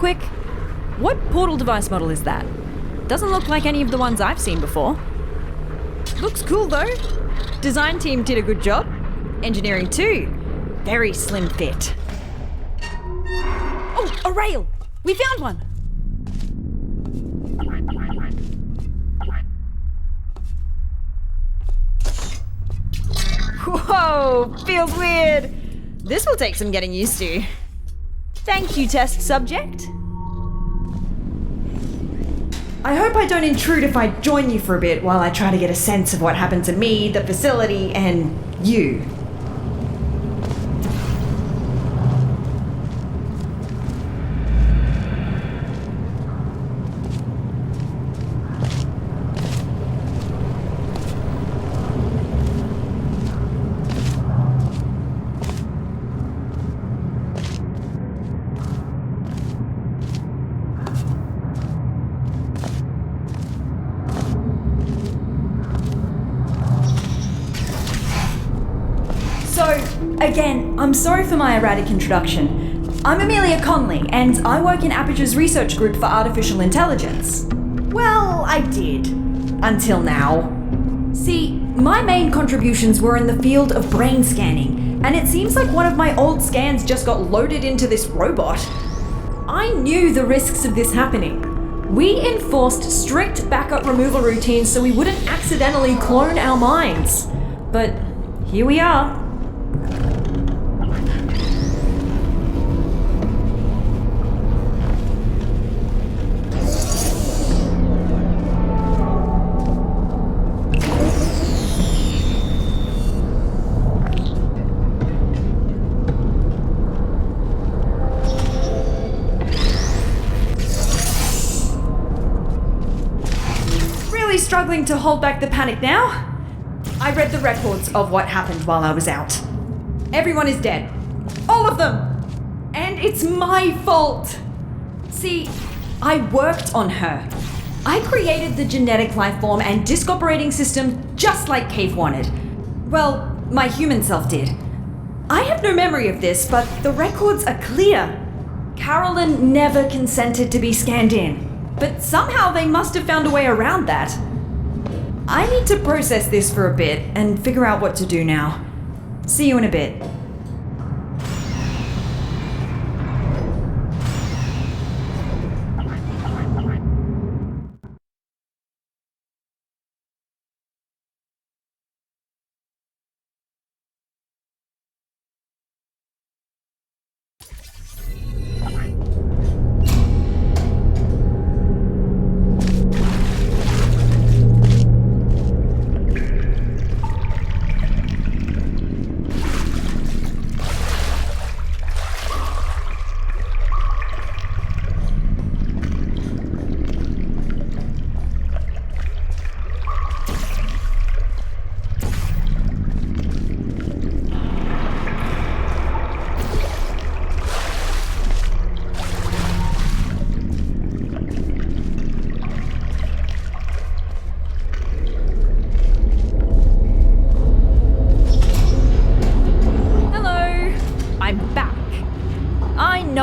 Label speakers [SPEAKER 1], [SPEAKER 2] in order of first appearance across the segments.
[SPEAKER 1] Quick, what portal device model is that? Doesn't look like any of the ones I've seen before. Looks cool though. Design team did a good job. Engineering too. Very slim fit. Oh, a rail! We found one! Whoa, feels weird. This will take some getting used to. Thank you, test subject. I hope I don't intrude if I join you for a bit while I try to get a sense of what happened to me, the facility, and you. Again, I'm sorry for my erratic introduction. I'm Amelia Conley, and I work in Aperture's research group for artificial intelligence. Well, I did. Until now. See, my main contributions were in the field of brain scanning, and it seems like one of my old scans just got loaded into this robot. I knew the risks of this happening. We enforced strict backup removal routines so we wouldn't accidentally clone our minds. But here we are. Struggling to hold back the panic now? I read the records of what happened while I was out. Everyone is dead. All of them! And it's my fault! See, I worked on her. I created the genetic life form and disk operating system just like Cave wanted. Well, my human self did. I have no memory of this, but the records are clear. Carolyn never consented to be scanned in, but somehow they must have found a way around that. I need to process this for a bit and figure out what to do now. See you in a bit.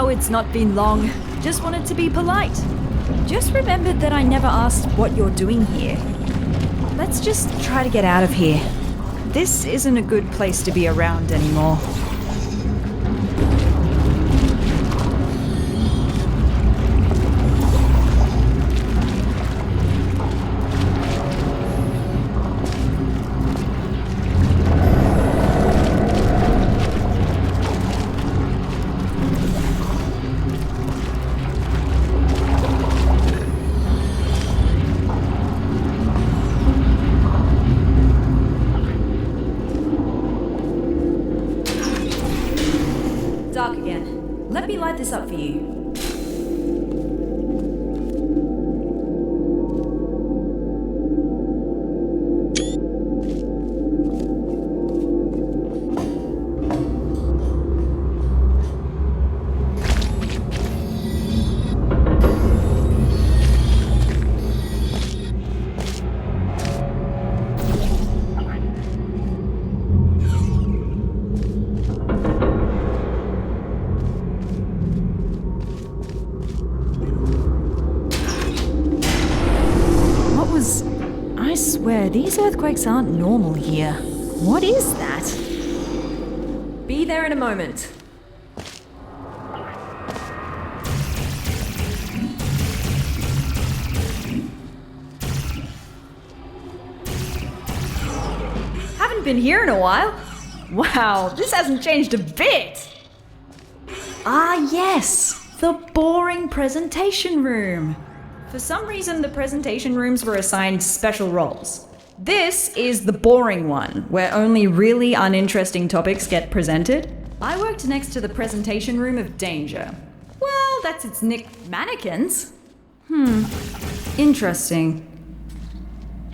[SPEAKER 1] It's not been long. Just wanted to be polite. Just remembered that I never asked what you're doing here. Let's just try to get out of here. This isn't a good place to be around anymore.
[SPEAKER 2] swear these earthquakes aren't normal here. What is that?
[SPEAKER 1] Be there in a moment. Haven't been here in a while. Wow, this hasn't changed a bit. Ah, yes, the boring presentation room. For some reason, the presentation rooms were assigned special roles. This is the boring one, where only really uninteresting topics get presented. I worked next to the presentation room of danger. Well, that's its nick. Mannequins? Interesting.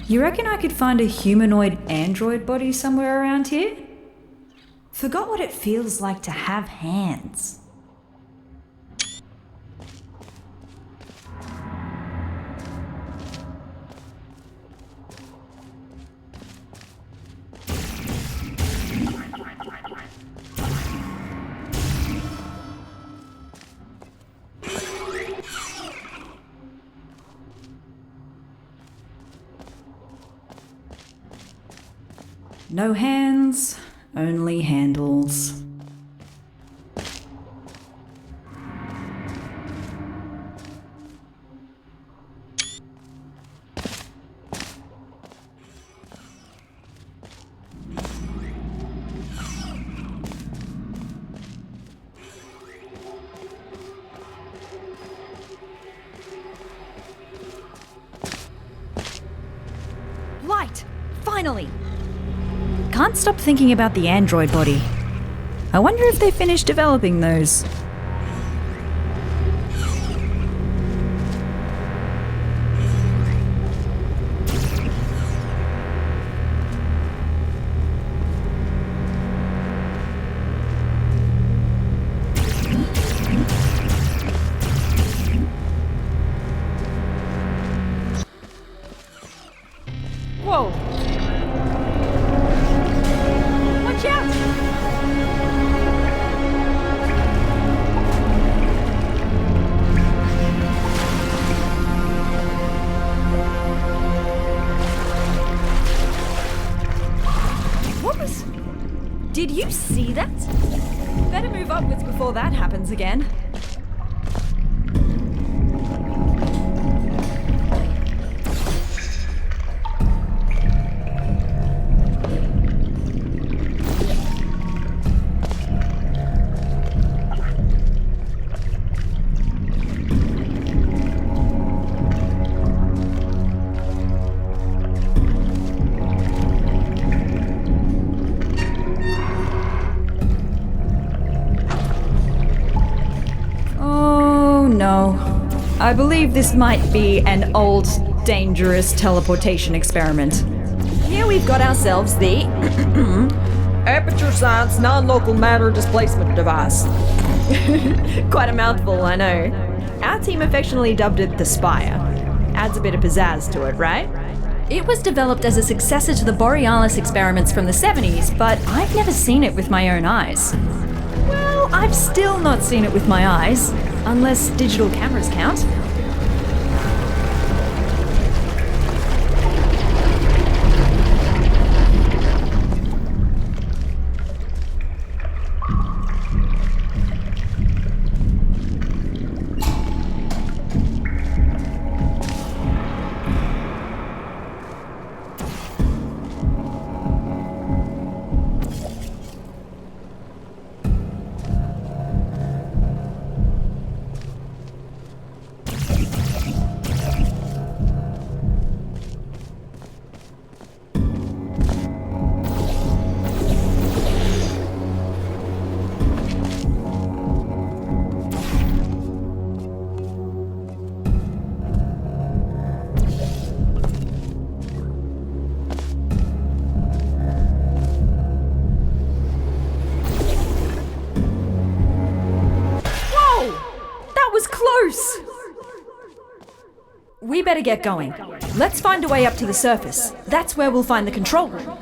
[SPEAKER 1] You reckon I could find a humanoid android body somewhere around here? Forgot what it feels like to have hands. No hands, only handles. Light! Finally! Can't stop thinking about the android body. I wonder if they finished developing those. Whoa! Watch out! What was... Did you see that? Better move upwards before that happens again. No. I believe this might be an old, dangerous teleportation experiment. Here we've got ourselves the Aperture Science Non-Local Matter Displacement Device. Quite a mouthful, I know. Our team affectionately dubbed it the Spire. Adds a bit of pizzazz to it, right? It was developed as a successor to the Borealis experiments from the 70s, but I've never seen it with my own eyes. Well, I've still not seen it with my eyes, unless digital cameras count. Close! We better get going. Let's find a way up to the surface. That's where we'll find the control room.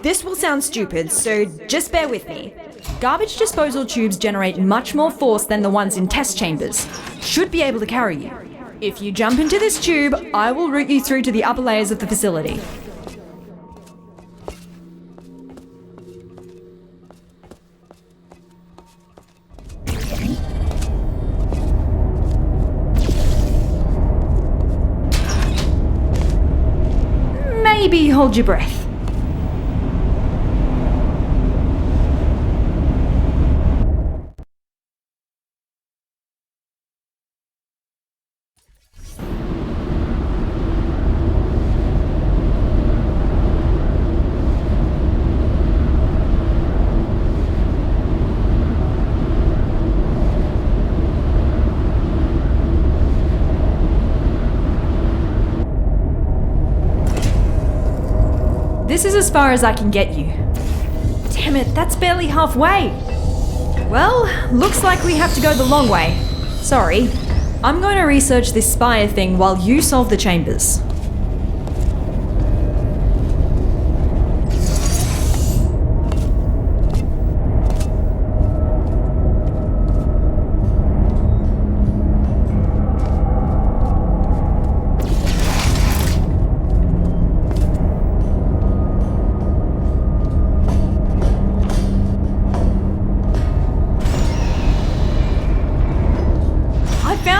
[SPEAKER 1] This will sound stupid, so just bear with me. Garbage disposal tubes generate much more force than the ones in test chambers. Should be able to carry you. If you jump into this tube, I will route you through to the upper layers of the facility. Maybe hold your breath. This is as far as I can get you. Damn it, that's barely halfway. Well, looks like we have to go the long way. Sorry. I'm going to research this spire thing while you solve the chambers.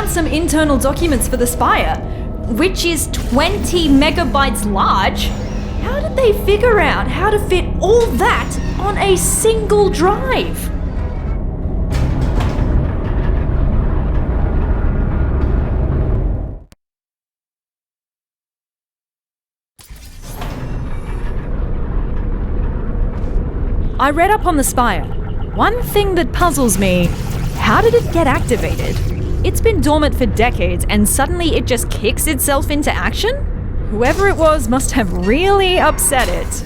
[SPEAKER 1] Some internal documents for the spire, which is 20 megabytes large. How did they figure out how to fit all that on a single drive? I read up on the spire. One thing that puzzles me, how did it get activated? It's been dormant for decades and suddenly it just kicks itself into action? Whoever it was must have really upset it.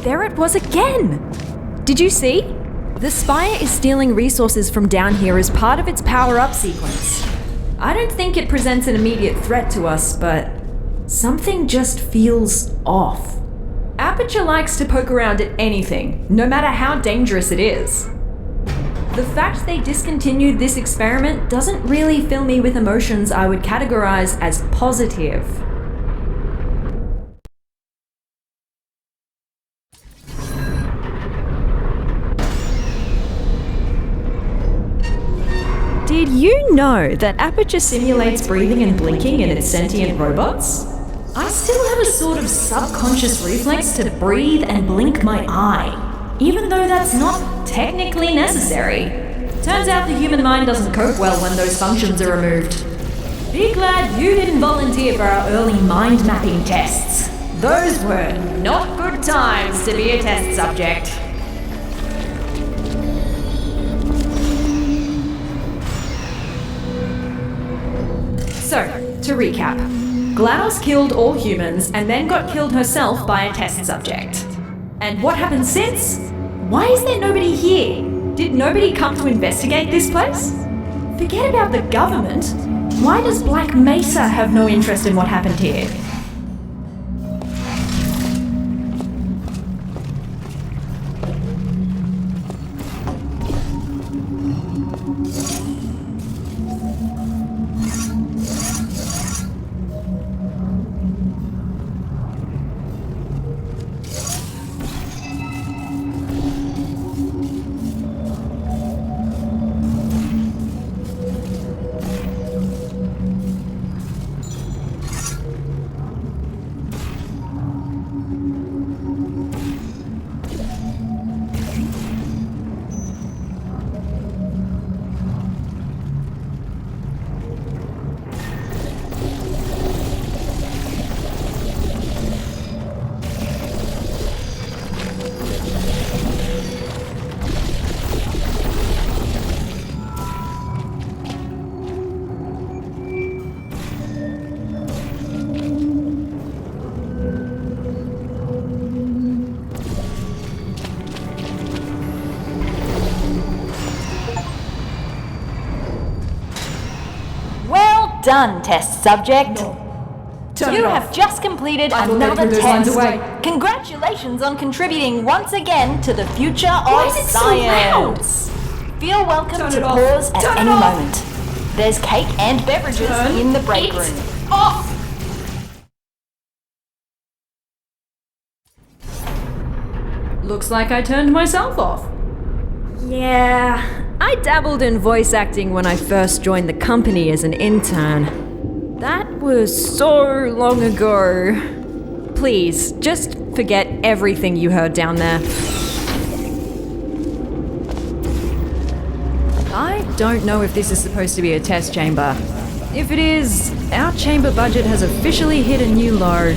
[SPEAKER 1] There it was again! Did you see? The spire is stealing resources from down here as part of its power-up sequence. I don't think it presents an immediate threat to us, but something just feels off. Aperture likes to poke around at anything, no matter how dangerous it is. The fact they discontinued this experiment doesn't really fill me with emotions I would categorize as positive.
[SPEAKER 3] Did you know that Aperture simulates breathing and blinking in its sentient robots? I still have a sort of subconscious reflex to breathe and blink my eye, even though that's not technically necessary. Turns out the human mind doesn't cope well when those functions are removed. Be glad you didn't volunteer for our early mind mapping tests. Those were not good times to be a test subject.
[SPEAKER 1] So, to recap, GLaDOS killed all humans and then got killed herself by a test subject. And what happened since? Why is there nobody here? Did nobody come to investigate this place? Forget about the government. Why does Black Mesa have no interest in what happened here?
[SPEAKER 2] Done, test subject.
[SPEAKER 1] Turn
[SPEAKER 2] You
[SPEAKER 1] it
[SPEAKER 2] have
[SPEAKER 1] off.
[SPEAKER 2] just completed
[SPEAKER 1] I will never
[SPEAKER 2] another
[SPEAKER 1] put those lines
[SPEAKER 2] test.
[SPEAKER 1] away.
[SPEAKER 2] Congratulations on contributing once again to the future
[SPEAKER 1] Why
[SPEAKER 2] of
[SPEAKER 1] is it so loud?
[SPEAKER 2] science. Feel welcome
[SPEAKER 1] Turn
[SPEAKER 2] to
[SPEAKER 1] it off.
[SPEAKER 2] pause at
[SPEAKER 1] Turn it
[SPEAKER 2] any
[SPEAKER 1] off.
[SPEAKER 2] moment. There's cake and beverages
[SPEAKER 1] Turn
[SPEAKER 2] in the break
[SPEAKER 1] it
[SPEAKER 2] room.
[SPEAKER 1] off! Looks like I turned myself off.
[SPEAKER 3] Yeah, I dabbled in voice acting when I first joined the company as an intern. That was so long ago. Please, just forget everything you heard down there. I don't know if this is supposed to be a test chamber. If it is, our chamber budget has officially hit a new low.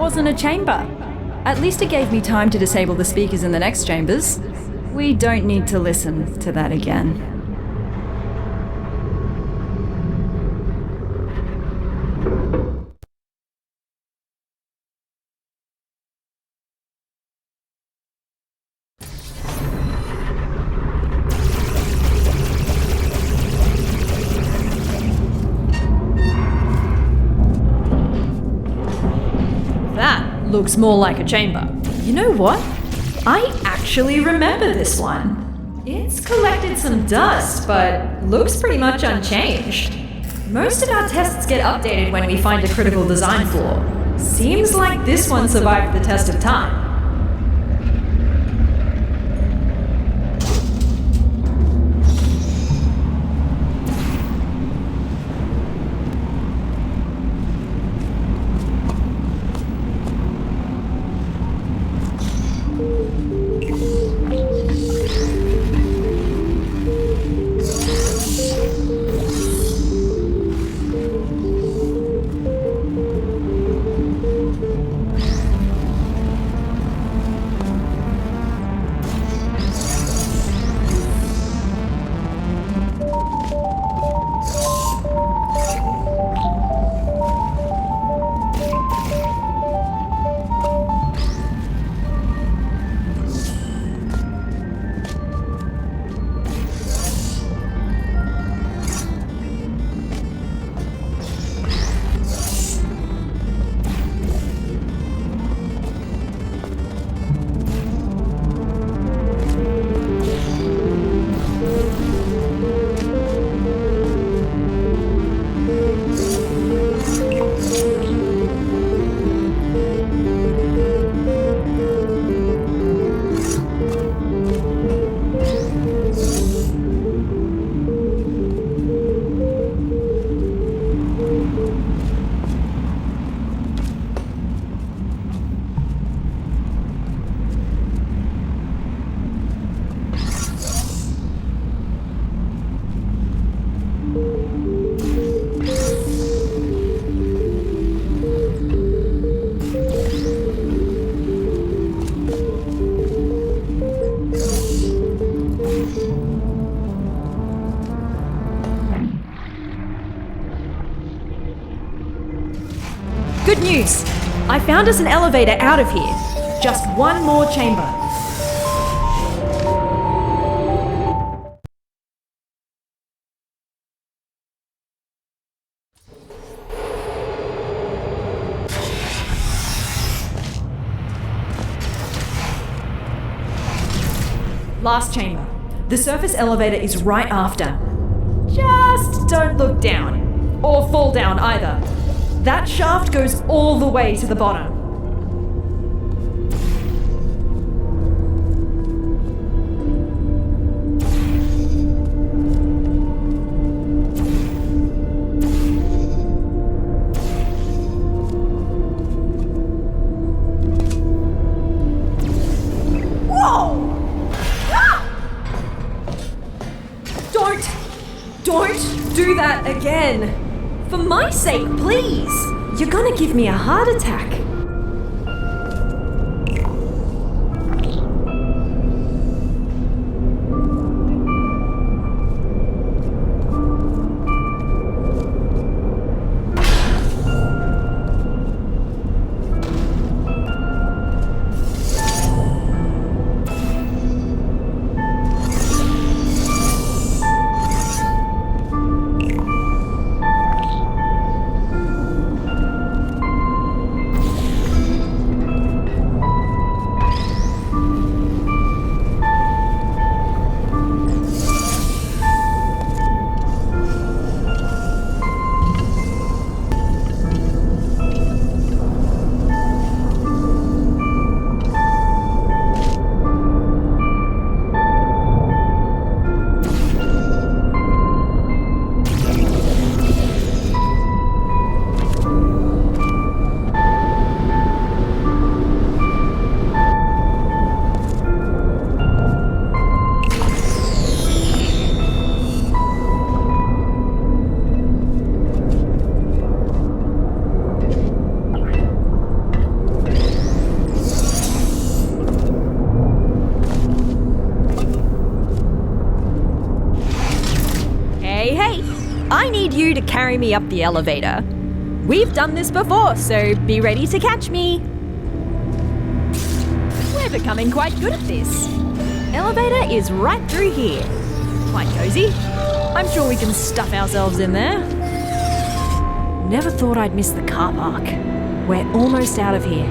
[SPEAKER 3] wasn't a chamber. At least it gave me time to disable the speakers in the next chambers. We don't need to listen to that again. That looks more like a chamber. You know what? I actually remember this one. It's collected some dust, but looks pretty much unchanged. Most of our tests get updated when we find a critical design flaw. Seems like this one survived the test of time. Good news! I found us an elevator out of here. Just one more chamber. Last chamber. The surface elevator is right after. Just don't look down. Or fall down either. That shaft goes all the way to the bottom. Don't do that again. For my sake, please. You're gonna give me a heart attack.
[SPEAKER 2] I need you to carry me up the elevator. We've done this before, so be ready to catch me. We're becoming quite good at this. Elevator is right through here. Quite cozy. I'm sure we can stuff ourselves in there. Never thought I'd miss the car park. We're almost out of here.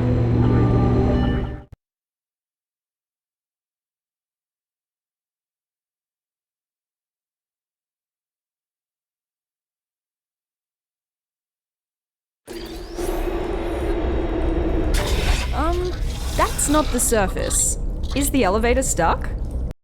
[SPEAKER 2] That's not the surface. Is the elevator stuck?